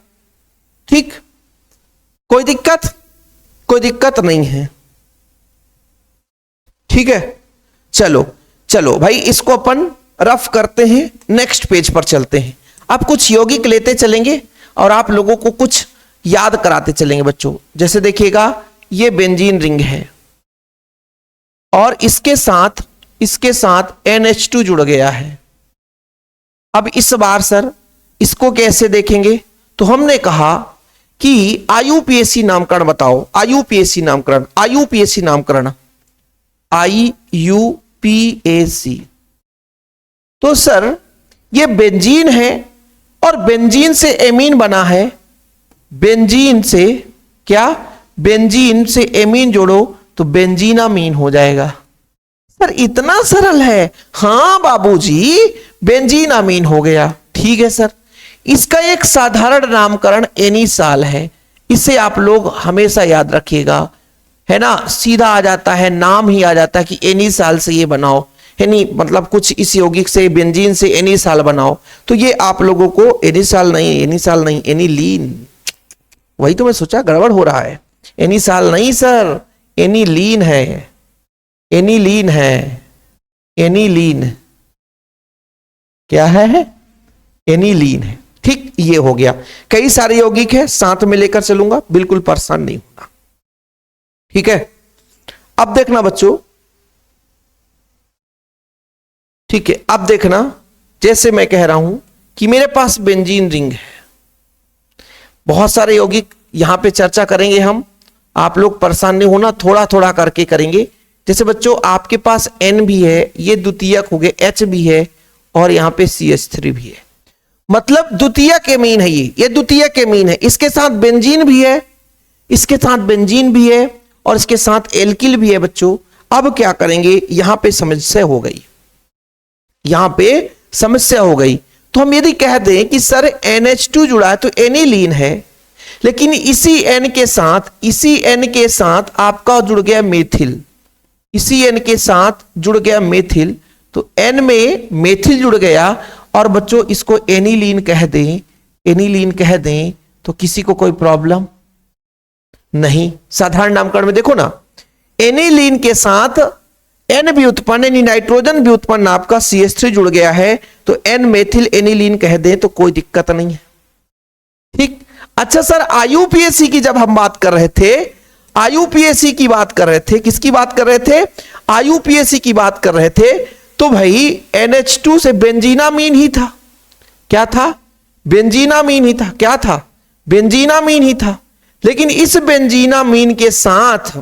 ठीक, कोई दिक्कत नहीं है। ठीक है, चलो भाई, इसको अपन रफ करते हैं, नेक्स्ट पेज पर चलते हैं। अब कुछ यौगिक लेते चलेंगे और आप लोगों को कुछ याद कराते चलेंगे बच्चों। जैसे देखिएगा, ये बेंजीन रिंग है और इसके साथ NH2 जुड़ गया है। अब इस बार सर इसको कैसे देखेंगे? तो हमने कहा कि आईयूपीएससी नामकरण बताओ, आईयूपीएससी नामकरण, आईयूपीएससी। तो सर ये बेंजीन है और बेंजीन से एमीन बना है, बेंजीन से क्या? बेंजीन से एमीन जोड़ो तो बेंजीनामीन हो जाएगा। सर इतना सरल है? हां बाबूजी, बेंजीनामीन हो गया। ठीक है सर, इसका एक साधारण नामकरण एनिसाल है, इसे आप लोग हमेशा याद रखिएगा, है ना, सीधा आ जाता है, नाम ही आ जाता है कि एनिसाल से ये बनाओ, है नहीं, मतलब कुछ इस यौगिक से बेंजीन से एनिसाल बनाओ, तो ये आप लोगों को एनिसाल नहीं एनिलीन, वही तो मैं सोचा गड़बड़ हो रहा है। एनिसाल नहीं सर, एनिलीन है, एनिलीन है, एनिलीन क्या है, एनिलीन है। ठीक, ये हो गया। कई सारे यौगिक है, साथ में लेकर चलूंगा, बिल्कुल परेशान नहीं होना। ठीक है, अब देखना बच्चों, ठीक है, अब देखना, जैसे मैं कह रहा हूं कि मेरे पास बेंजीन रिंग है, बहुत सारे यौगिक यहां पे चर्चा करेंगे हम, आप लोग परेशान नहीं होना, थोड़ा थोड़ा करके करेंगे। जैसे बच्चों आपके पास N भी है, ये द्वितीयक हो गए, H भी है, और यहां पे CH3 भी है, मतलब द्वितीयक एमीन है, ये द्वितीयक एमीन है। इसके साथ बेंजीन भी है, इसके साथ बेंजीन भी है, और इसके साथ एल्किल भी है बच्चों। अब क्या करेंगे, यहां पे समस्या हो गई, यहां पे समस्या हो गई। तो हम यदि कह दें कि सर NH2 जुड़ा है तो एनिलीन है, लेकिन इसी N के साथ, इसी N के साथ आपका जुड़ गया मेथिल, इसी N के साथ जुड़ गया मेथिल, तो N में मेथिल जुड़ गया, और बच्चों इसको एनिलीन कह दें, एनिलीन कह दें, तो किसी को कोई प्रॉब्लम नहीं। साधारण नामकरण में देखो ना, एनिलीन के साथ N भी उत्पन्न, यानी नाइट्रोजन भी उत्पन्न आपका CH3 जुड़ गया है, तो N मेथिल एनिलीन कह दें तो कोई दिक्कत नहीं है। ठीक, अच्छा सर IUPAC की जब हम बात कर रहे थे, IUPAC की बात कर रहे थे, किसकी बात कर रहे थे, IUPAC की बात कर रहे थे, तो भाई NH2 से बेंजीनामीन ही था, क्या था, बेंजीनामीन ही था, क्या था, बेंजीनामीन ही था। लेकिन इस बेंजीनामीन के साथ,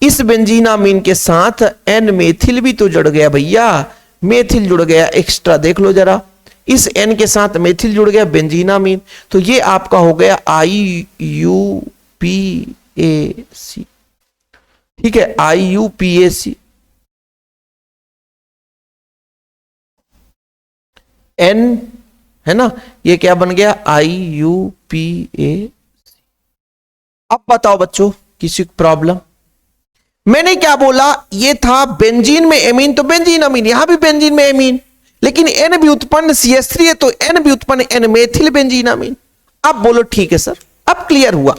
इस बेंजीनामीन के साथ N मेथिल भी तो जुड़ गया भैया, मेथिल जुड़ गया एक्स्ट्रा, देख लो जरा, इस N के साथ मेथिल जुड़ गया बेंजीनामीन, तो ये आपका हो गया IUPAC। ठीक है, IUPAC, N है ना, ये क्या बन गया, IUPAC। अब बताओ बच्चों किसी को प्रॉब्लम, मैंने क्या बोला, ये था बेंजीन में एमीन, तो बेंजीन अमीन, यहां भी बेंजीन में एमीन, लेकिन N भी उत्पन्न CH3 है, तो N भी उत्पन्न N मेथिल बेंजीन अमीन। अब बोलो ठीक है सर, अब क्लियर हुआ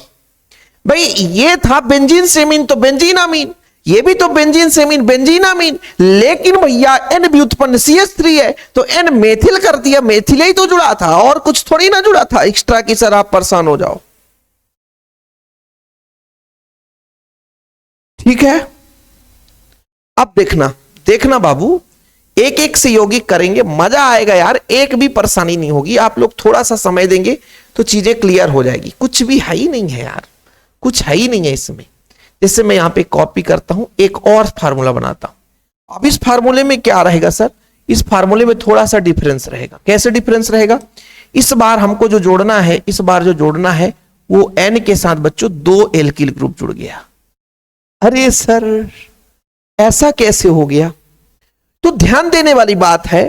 भाई, ये था बेंजीन से एमीन तो बेंजीन अमीन, ये भी तो बेंजीन से एमीन बेंजीन अमीन, लेकिन भैया N भी उत्पन्न CH3 है, तो N मेथिल कर दिया, मेथिल ही तो जुड़ा था, और कुछ थोड़ी ना जुड़ा था एक्स्ट्रा की सर आप परेशान हो जाओ। ठीक है, अब देखना, देखना बाबू, एक एक से यौगिक करेंगे, मजा आएगा यार, एक भी परेशानी नहीं होगी, आप लोग थोड़ा सा समय देंगे तो चीजें क्लियर हो जाएगी। कुछ भी है ही नहीं है यार, कुछ है ही नहीं है इसमें। जैसे मैं यहां पे कॉपी करता हूं, एक और फार्मूला बनाता हूं। अब इस फार्मूले में क्या रहेगा सर, इस फार्मूले में थोड़ा सा डिफरेंस रहेगा। कैसे डिफरेंस रहेगा, इस बार हमको जो जोड़ना है, इस बार जो जोड़ना है वो N के साथ बच्चों 2 एल्किल ग्रुप जुड़ गया। अरे सर ऐसा कैसे हो गया, तो ध्यान देने वाली बात है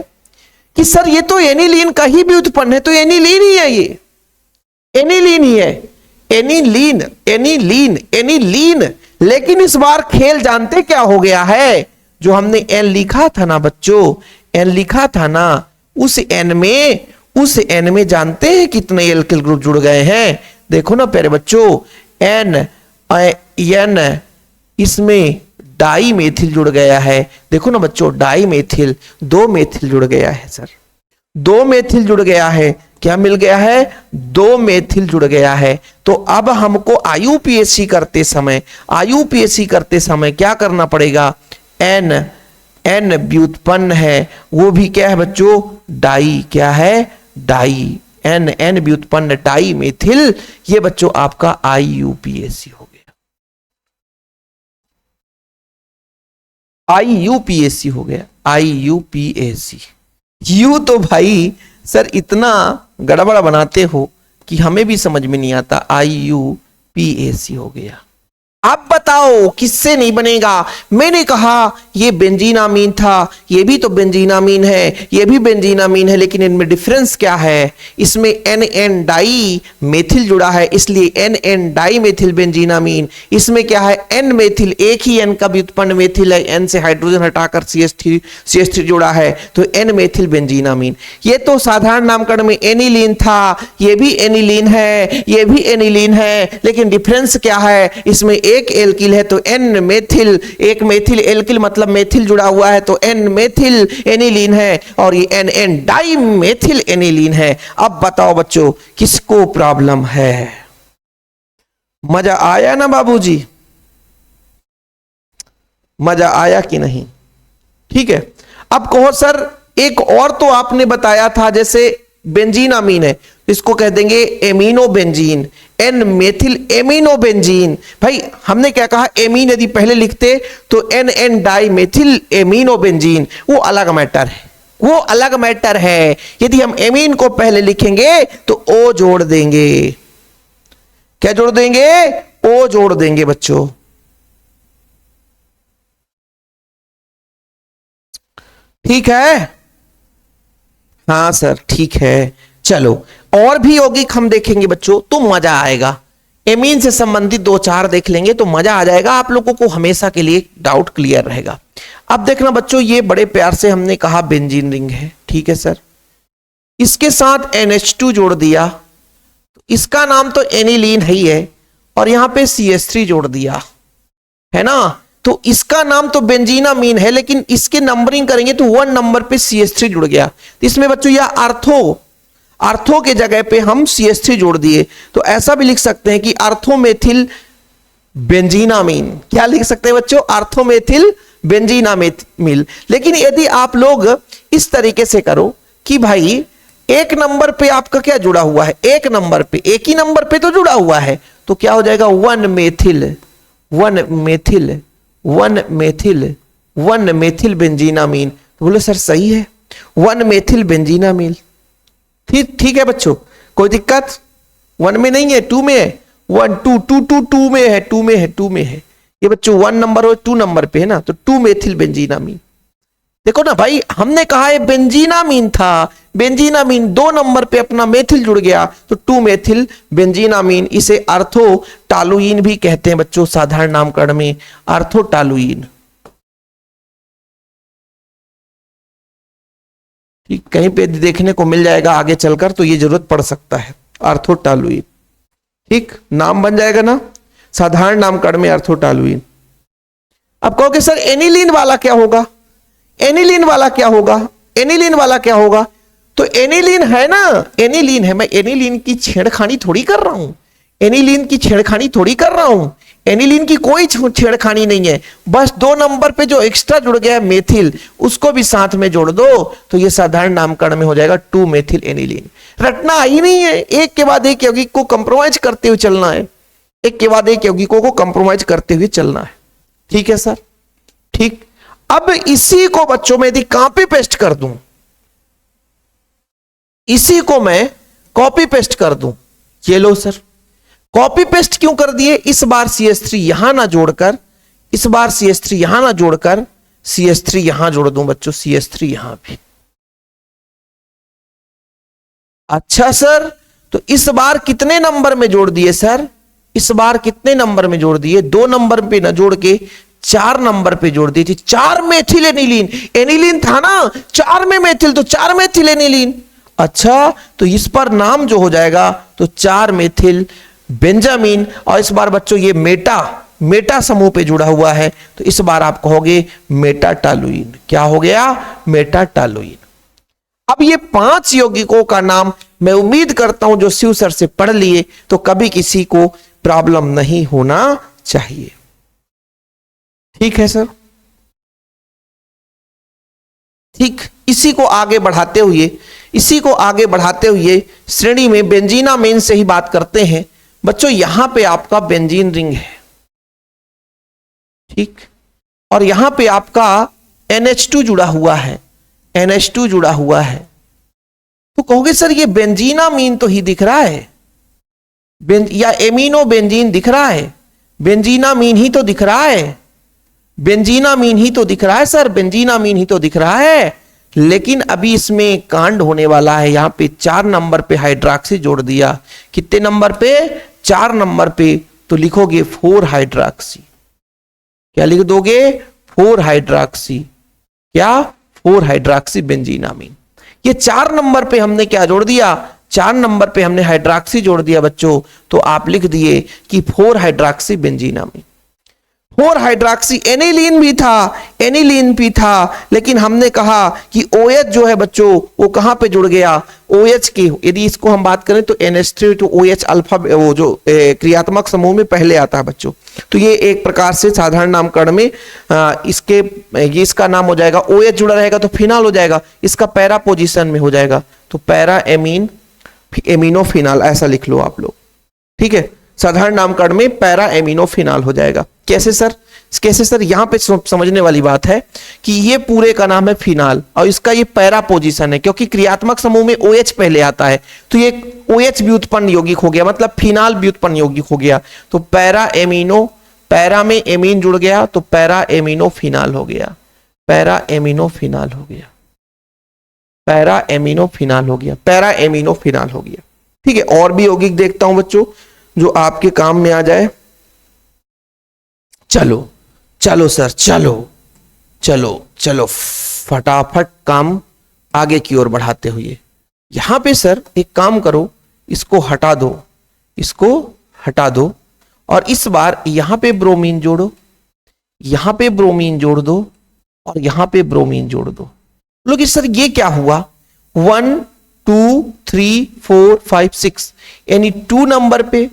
कि सर ये तो एनिलीन का ही भी उत्पन्न है, तो एनिलीन ही है, ये एनिलीन ही है, एनिलीन एनिलीन एनिलीन। लेकिन इस बार खेल जानते क्या हो गया है, जो हमने N लिखा था ना बच्चों, N लिखा था ना, उस N में जानते हैं कितने एल्किल ग्रुप जुड़ गए हैं। देखो ना प्यारे बच्चों, N इसमें डाई मेथिल जुड़ गया है, देखो ना बच्चों, डाई मेथिल, 2 मेथिल जुड़ गया है सर, 2 मेथिल जुड़ गया है, क्या मिल गया है, 2 मेथिल जुड़ गया है। तो अब हमको IUPAC करते समय क्या करना पड़ेगा, N व्युत्पन्न है, वो भी क्या है बच्चों, डाई, क्या है, डाई, N व्युत्पन्न डाई मेथिल, ये बच्चों आपका IUPAC हो गया, IUPAC हो गया, IUPAC। यू तो भाई सर इतना गड़बड़ बनाते हो कि हमें भी समझ में नहीं आता, IUPAC हो गया। अब बताओ किससे नहीं बनेगा, मैंने कहा ये बेंजीनामीन था, ये भी तो बेंजीनामीन है, ये भी बेंजीनामीन है, लेकिन इनमें डिफरेंस क्या है? इसमें एन डाई मेथिल जुड़ा है, इसलिए एन डाई मेथिल बेंजीनामीन। इसमें क्या है? एन मेथिल, एक ही एन का व्युत्पन्न मेथिल है, एन से हाइड्रोजन हटाकर CH3 जुड़ा है, तो एन मेथिल बेंजीनामीन। ये तो साधारण नामकरण में एनिलीन था, ये भी एनिलीन है, ये भी एनिलीन है, लेकिन डिफरेंस क्या है? इसमें एक एल्किल है तो एन मेथिल, एक मेथिल एल्किल मतलब मेथिल जुड़ा हुआ है, तो एन मेथिल एनिलीन है, और ये एन डाई मेथिल एनिलीन है। अब बताओ बच्चों, किसको प्रॉब्लम है? मजा आया ना बाबूजी? मजा आया कि नहीं? ठीक है। अब कहो सर एक और तो आपने बताया था, जैसे बेंजीनामीन है, इसको कह देंगे एमिनोबेंजीन, एन मेथिल एमिनोबेंजीन। भाई हमने क्या कहा? एमीन यदि पहले लिखते तो एन डाई मेथिल एमिनोबेंजीन, वो अलग मैटर है, वो अलग मैटर है। यदि हम एमीन को पहले लिखेंगे तो ओ जोड़ देंगे। क्या जोड़ देंगे? ओ जोड़ देंगे बच्चों। ठीक है? हाँ सर ठीक है। चलो और भी यौगिक हम देखेंगे बच्चों तो मजा आएगा। एमीन से संबंधित 2-4 देख लेंगे तो मजा आ जाएगा, आप लोगों को हमेशा के लिए डाउट क्लियर रहेगा। अब देखना बच्चों, ये बड़े प्यार से हमने कहा बेंजीन रिंग है, ठीक है सर। इसके साथ NH2 जोड़ दिया, तो इसका नाम तो एनिलीन ही है, और यहां पे CH3 जोड़ दिया, है ना, तो इसका नाम तो बेंजीनामीन है, लेकिन इसके नंबरिंग करेंगे तो 1 नंबर पे CH3 जुड़ गया। तो इसमें बच्चों यह आर्थो के जगह पे हम CH3 जोड़ दिए, तो ऐसा भी लिख सकते हैं कि आर्थोमेथिल बेंजीनामीन। क्या लिख सकते हैं बच्चों? आर्थोमेथिल बेंजीनामीन। लेकिन यदि आप लोग इस तरीके से करो कि भाई एक नंबर पे आपका क्या जुड़ा हुआ है? एक नंबर पे, एक ही नंबर पे तो जुड़ा हुआ है, तो क्या हो जाएगा? 1 मेथिल बेंजीनामीन। तो बोले सर सही है, 1 मेथिल बेंजीनामीन। ठीक है बच्चों, कोई दिक्कत? 1 में नहीं है, 2 में है। 1 2 में है, 2 में है। ये बच्चों 1 नंबर और 2 नंबर पे है ना, तो 2 मेथिल बेंजीनामीन। देखो ना भाई, हमने कहा है बेंजीनामीन था, बेंजीनामीन 2 नंबर पे अपना मेथिल जुड़ गया, तो 2 मेथिल बेंजीनामीन। इसे आर्थोटालुइन भी कहते हैं बच्चों, साधारण नामकरण में आर्थोटालुइन। ठीक, कहीं पे देखने को मिल जाएगा आगे चलकर, तो ये जरूरत पड़ सकता है, आर्थोटालुइन। ठीक, नाम बन जाएगा ना, साधारण नामकरण में आर्थोटालुइन। अब कहोगे सर एनिलीन वाला क्या होगा? एनिलीन वाला क्या होगा? एनिलीन वाला क्या होगा? तो एनिलीन है ना, एनिलीन है। मैं एनिलीन की छेड़खानी थोड़ी कर रहा हूं, एनिलीन की छेड़खानी थोड़ी कर रहा हूं, एनिलीन की कोई छेड़खानी नहीं है। बस 2 नंबर पे जो एक्स्ट्रा जुड़ गया है मेथिल, उसको भी साथ में जोड़ दो, तो ये साधारण नामकरण में हो जाएगा 2 मेथिल एनिलीन। रटना ही नहीं है, एक के बाद एक यौगिक को कंप्रोमाइज करते हुए चलना है, एक के बाद एक यौगिकों को कंप्रोमाइज करते हुए चलना है। ठीक है सर? ठीक। अब इसी को बच्चों में यदि कॉपी पेस्ट कर दूं, इसी को मैं कॉपी पेस्ट कर दूं, ये लो सर, कॉपी पेस्ट क्यों कर दिए? इस बार CH3 यहां ना जोड़कर, इस बार CH3 यहां ना जोड़कर CH3 यहां जोड़ दूं बच्चों, CH3 यहां भी। अच्छा सर, तो इस बार कितने नंबर में जोड़ दिए सर? इस बार कितने नंबर में जोड़ दिए? 2 नंबर पे ना जोड़ के 4 नंबर पे जोड़ दी थी। 4 मेथिल एनिलीन, एनिलीन था ना, 4 में मेथिल, तो 4 मेथिल एनिलीन। अच्छा, तो इस पर नाम जो हो जाएगा तो 4 मेथिल बेंजामीन। और इस बार बच्चों ये मेटा समूह पे जुड़ा हुआ है, तो इस बार आप कहोगे मेटाटालुइन। क्या हो गया? मेटाटालुइन। अब ये 5 यौगिकों का नाम मैं उम्मीद करता हूं जो शिव सर से पढ़ लिए, तो कभी किसी को प्रॉब्लम नहीं होना चाहिए। ठीक है सर? ठीक, इसी को आगे बढ़ाते हुए श्रेणी में बेंजीनामीन से ही बात करते हैं बच्चों। यहां पे आपका बेंजीन रिंग है, ठीक, और यहां पे आपका NH2 जुड़ा हुआ है, NH2 जुड़ा हुआ है। तो कहोगे सर ये बेंजीनामीन तो ही दिख रहा है, या एमिनो बेंजीन दिख रहा है, बेंजीनामीन ही तो दिख रहा है। बेंजीनामीन ही तो दिख रहा है सर, बेंजीनामीन ही तो दिख रहा है, लेकिन अभी इसमें कांड होने वाला है। यहां पे 4 नंबर पे हाइड्रॉक्सी जोड़ दिया। कितने नंबर पे? 4 नंबर पे। तो लिखोगे 4 हाइड्रॉक्सी। क्या लिख दोगे? 4 हाइड्रॉक्सी। क्या? 4 हाइड्रॉक्सी बेंजीनामीन। ये 4 नंबर पे हमने क्या जोड़ दिया? 4 नंबर पे हमने हाइड्रॉक्सी जोड़ दिया बच्चों। तो आप लिख दिए कि 4 हाइड्रॉक्सी बेंजीनामीन। 4 हाइड्रॉक्सी एनिलीन भी था, एनिलीन भी था, लेकिन हमने कहा कि OH जो है बच्चों वो कहां पे जुड़ गया? OH के, यदि इसको हम बात करें तो NH3 तो OH अल्फा, वो जो क्रियात्मक समूह में पहले आता है बच्चों। तो ये एक प्रकार से साधारण नामकरण में ये इसका नाम हो जाएगा, OH जुड़ा रहेगा तो फिनाल हो जाएगा, इसका पैरा पोजीशन में हो जाएगा तो पैरा एमीन एमिनोफिनाल ऐसा लिख लो आप लोग। ठीक है, साधारण नामकरण में पैरा एमिनोफिनाल हो जाएगा। कैसे सर? कैसे सर? यहां पे समझने वाली बात है कि ये पूरे का नाम है फिनाल और इसका ये पैरा पोजीशन है, क्योंकि क्रियात्मक समूह में OH पहले आता है तो ये OH व्युत्पन्न यौगिक हो गया, मतलब फिनाल व्युत्पन्न यौगिक हो गया। तो पैरा एमिनो, पैरा में एमीन जुड़ गया तो पैरा एमिनोफिनाल हो गया, पैरा एमिनोफिनाल हो गया, पैरा एमिनोफिनाल हो गया, पैरा एमिनोफिनाल हो गया। ठीक है, और भी यौगिक देखता हूं बच्चों जो आपके काम में आ जाए। चलो चलो सर, चलो चलो चलो फटाफट काम आगे की ओर बढ़ाते हुए, यहां पे सर एक काम करो, इसको हटा दो, इसको हटा दो और इस बार यहां पे ब्रोमीन जोड़ो, यहां पे ब्रोमीन जोड़ दो और यहां पे ब्रोमीन जोड़ दो। लोग सर ये क्या हुआ? 1 2 3 4 5 6 यानी 2 नंबर पे,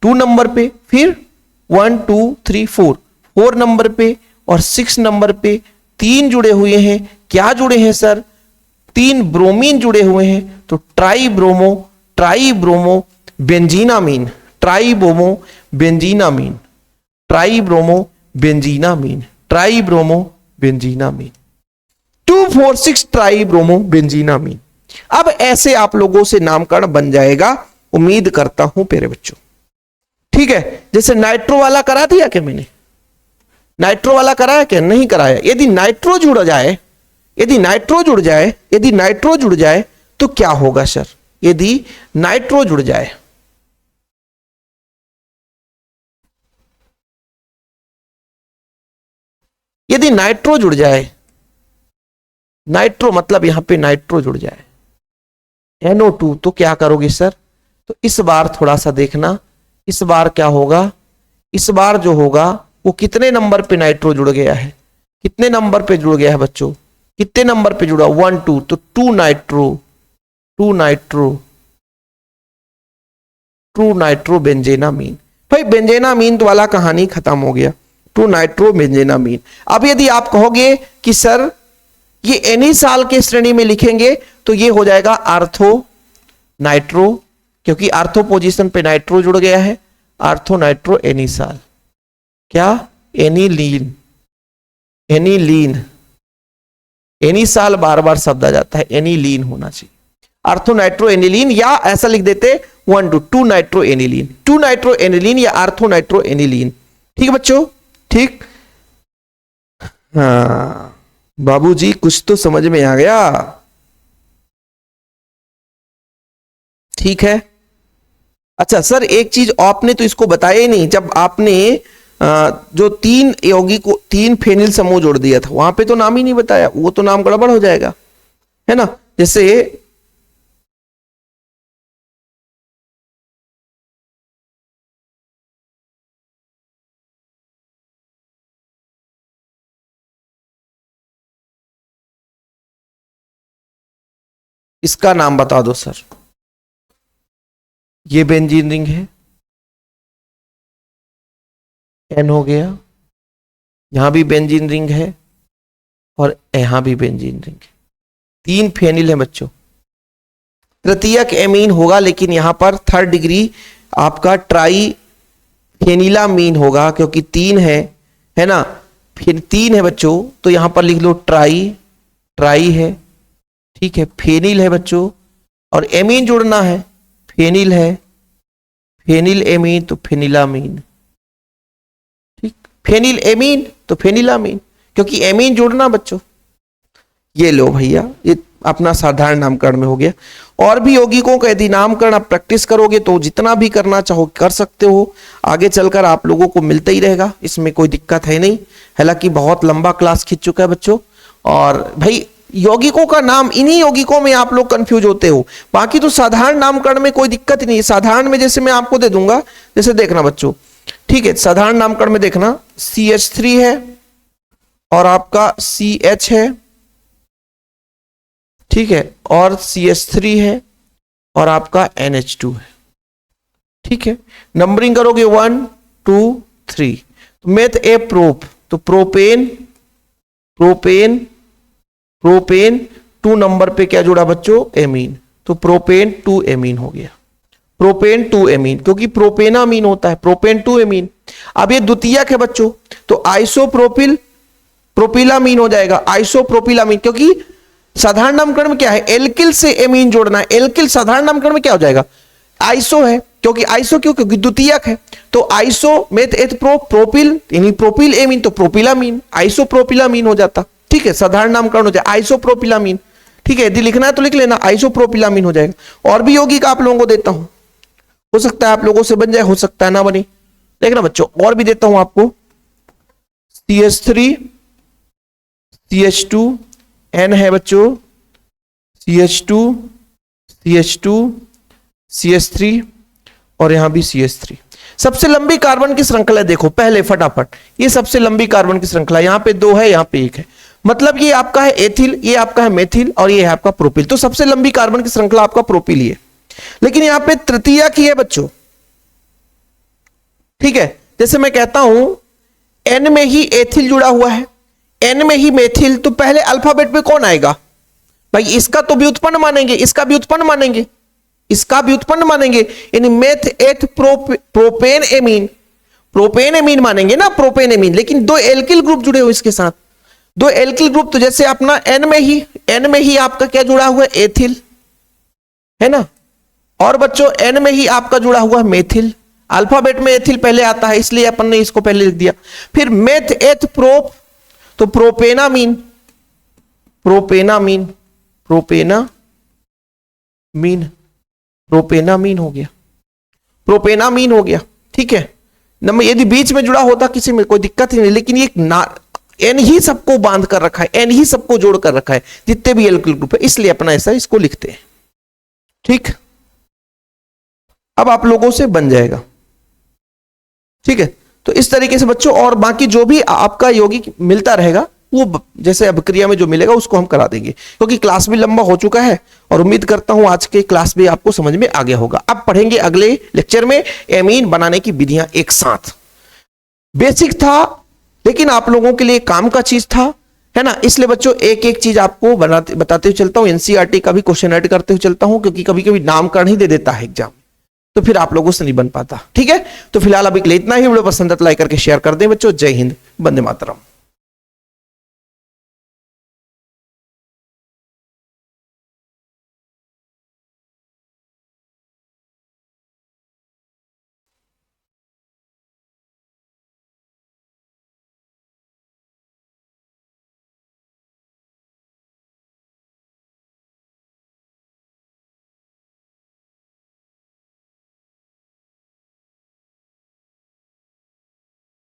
2 नंबर पे, फिर 1 2 3 4 4 नंबर पे और 6 नंबर पे 3 जुड़े हुए हैं। क्या जुड़े हैं सर? 3 ब्रोमीन जुड़े हुए हैं। तो tribromo, tribromo benzenamine, tribromo benzenamine, tribromo benzenamine, tribromo benzenamine, 246 tribromo benzenamine. अब ऐसे आप लोगों से नामकरण बन जाएगा, उम्मीद करता हूं प्यारे बच्चों। ठीक है, जैसे नाइट्रो वाला करा दिया क्या मैंने? नाइट्रो वाला कराया क्या? नहीं कराया। यदि नाइट्रो जुड़ जाए, यदि नाइट्रो जुड़ जाए, यदि नाइट्रो जुड़ जाए तो क्या होगा सर? यदि नाइट्रो जुड़ जाए, यदि नाइट्रो जुड़ जाए, नाइट्रो मतलब यहां पे नाइट्रो जुड़ जाए NO2 तो क्या करोगे सर? तो इस बार थोड़ा सा देखना, इस बार क्या होगा? इस बार जो होगा वो कितने नंबर पे नाइट्रो जुड़ गया है? कितने नंबर पे जुड़ गया है बच्चों? कितने नंबर पे जुड़ा? 1 2 तो 2 नाइट्रो, 2 नाइट्रो, 2 नाइट्रो बेंजेनामीन। भाई बेंजेनामीन वाला कहानी खत्म हो गया, 2 नाइट्रो बेंजेनामीन। अब यदि आप कहोगे कि सर ये एनी साल के श्रेणी में लिखेंगे तो ये हो जाएगा आर्थो नाइट्रो, क्योंकि आर्थो पोजीशन पे नाइट्रो जुड़ गया है, आर्थो नाइट्रो एनी साल। क्या? एनीलीन, एनीलीन, एनी साल बार बार शब्द आ जाता है, एनीलीन होना चाहिए, आर्थो नाइट्रो एनिलीन, या ऐसा लिख देते 1 2 2 नाइट्रो एनिलीन, 2 नाइट्रो एनिलीन या आर्थो नाइट्रो एनिलीन। ठीक है बच्चों? ठीक, हाँ बाबूजी कुछ तो समझ में आ गया। ठीक है, अच्छा सर एक चीज आपने तो इसको बताया ही नहीं, जब आपने जो 3 यौगिक को 3 फेनिल समूह जोड़ दिया था वहां पे तो नाम ही नहीं बताया, वो तो नाम गड़बड़ हो जाएगा, है ना? जैसे इसका नाम बता दो सर। ये बेंजीन रिंग है, N हो गया, यहां भी बेंजीन रिंग है और यहां भी बेंजीन रिंग है, 3 फेनिल है बच्चों। तृतीयक एमीन होगा, लेकिन यहां पर 3rd डिग्री आपका ट्राई फेनिलामीन होगा, क्योंकि 3 है ना? फिर 3 है बच्चों, तो यहां पर लिख लो ट्राई, ट्राई है। ठीक है, फेनिल है बच्चों और एमीन जोड़ना है, फेनिल है, फेनिल एमीन तो फेनिलामीन। ठीक, फेनिल एमीन तो फेनिलामीन, क्योंकि एमीन जोड़ना बच्चों। ये लो भैया, ये अपना साधारण नामकरण में हो गया। और भी यौगिकों का यदि नामकरण आप प्रैक्टिस करोगे तो जितना भी करना चाहो कर सकते हो, आगे चलकर आप लोगों को मिलता ही रहेगा, इसमें कोई दिक्कत है नहीं। हालांकि बहुत लंबा क्लास खींच चुका है बच्चों, और भाई यौगिकों का नाम, इन्हीं यौगिकों में आप लोग कंफ्यूज होते हो, बाकी तो साधारण नामकरण में कोई दिक्कत ही नहीं है। साधारण में जैसे मैं आपको दे दूंगा, जैसे देखना बच्चों, ठीक है, साधारण नामकरण में देखना CH3 है और आपका CH है, ठीक है, और CH3 है और आपका NH2 है, ठीक है। नंबरिंग करोगे 1 2 3, तो मेथ ए प्रोप, तो प्रोपेन प्रोपेन प्रोपेन 2 नंबर पे क्या जुड़ा बच्चों, एमीन, तो प्रोपेन 2 एमीन हो गया, प्रोपेन 2 एमीन, क्योंकि प्रोपेनामीन होता है, प्रोपेन 2 एमीन। अब ये द्वितीयक है बच्चों, तो आइसोप्रोपिल प्रोपिलामीन हो जाएगा, आइसोप्रोपिलामीन, क्योंकि साधारण नामकरण में क्या है, एल्किल से एमीन जोड़ना है। एल्किल साधारण नामकरण में क्या हो जाएगा, आइसो है, क्योंकि आइसो क्योंकि द्वितीयक है, तो आइसो मेथ एथ प्रोपिल यानी प्रोपिल एमीन, तो प्रोपिलामीन, आइसोप्रोपिलामीन हो जाता, ठीक है, साधारण नामकरण हो जाए आइसोप्रोपिलामीन, ठीक है। यदि लिखना है तो लिख लेना, आइसोप्रोपिलामीन हो जाएगा। और भी यौगिक आप लोगों को देता हूं, हो सकता है आप लोगों से बन जाए, हो सकता है ना बने, देखना बच्चों, और भी देता हूं आपको, CH3 CH2 N है बच्चों, CH2 CH2 CH3 और यहां भी CH3। सबसे लंबी कार्बन की श्रृंखला देखो पहले फटाफट, ये सबसे लंबी कार्बन की श्रृंखला, यहां पे 2 है, यहां पे 1 है, मतलब ये आपका है एथिल, ये आपका है मेथिल और ये है आपका प्रोपिल, तो सबसे लंबी कार्बन की श्रृंखला आपका प्रोपिल ही है। लेकिन यहां पे तृतीयक ही है बच्चों, ठीक है। जैसे मैं कहता हूं N में ही एथिल जुड़ा हुआ है, N में ही मेथिल, तो पहले अल्फाबेट में कौन आएगा भाई, इसका तो व्युत्पन्न मानेंगे, इसका व्युत्पन्न मानेंगे, इसका व्युत्पन्न मानेंगे, यानी मेथ एथ प्रोपेन एमीन, प्रोपेन एमीन मानेंगे ना, प्रोपेन एमीन। लेकिन 2 एल्किल ग्रुप जुड़े हुए इसके साथ, 2 एल्किल ग्रुप, तो जैसे अपना N में ही आपका क्या जुड़ा हुआ है, एथिल है ना, और बच्चों N में ही आपका जुड़ा हुआ है मेथिल, अल्फाबेट में एथिल पहले आता है इसलिए अपन ने इसको पहले लिख दिया। फिर मेथ एथ प्रोप, तो प्रोपेनामीन प्रोपेनामीन प्रोपेनामीन प्रोपेनामीन हो गया, प्रोपेनामीन हो गया, ठीक है। नंबर यदि बीच में जुड़ा होता किसी में कोई दिक्कत ही नहीं, लेकिन ये एन ही सबको बांध कर रखा है, एन ही सबको जोड़ कर रखा है, जितने भी एल्किल ग्रुप है, इसलिए अपना ऐसा इसको लिखते हैं, ठीक। अब आप लोगों से बन जाएगा, ठीक है। तो इस तरीके से बच्चों, और बाकी जो भी आपका यौगिक मिलता रहेगा वो जैसे अभिक्रिया में जो मिलेगा उसको हम करा देंगे, क्योंकि क्लास भी लंबा हो चुका है और उम्मीद करता हूं आज के क्लास भी आपको समझ में आ गया होगा। अब पढ़ेंगे अगले लेक्चर में एमीन बनाने की विधियां एक साथ। बेसिक था लेकिन आप लोगों के लिए काम का चीज था, है ना, इसलिए बच्चों एक एक चीज आपको बताते हुए चलता हूं, एनसीईआरटी का भी क्वेश्चन ऐड करते हुए चलता हूं, क्योंकि कभी कभी नामकरण ही दे देता है एग्जाम, तो फिर आप लोगों से नहीं बन पाता, ठीक है। तो फिलहाल अभी के लिए इतना ही, वीडियो पसंद है तो लाइक करके शेयर कर दें बच्चों। जय हिंद, वंदे मातरम।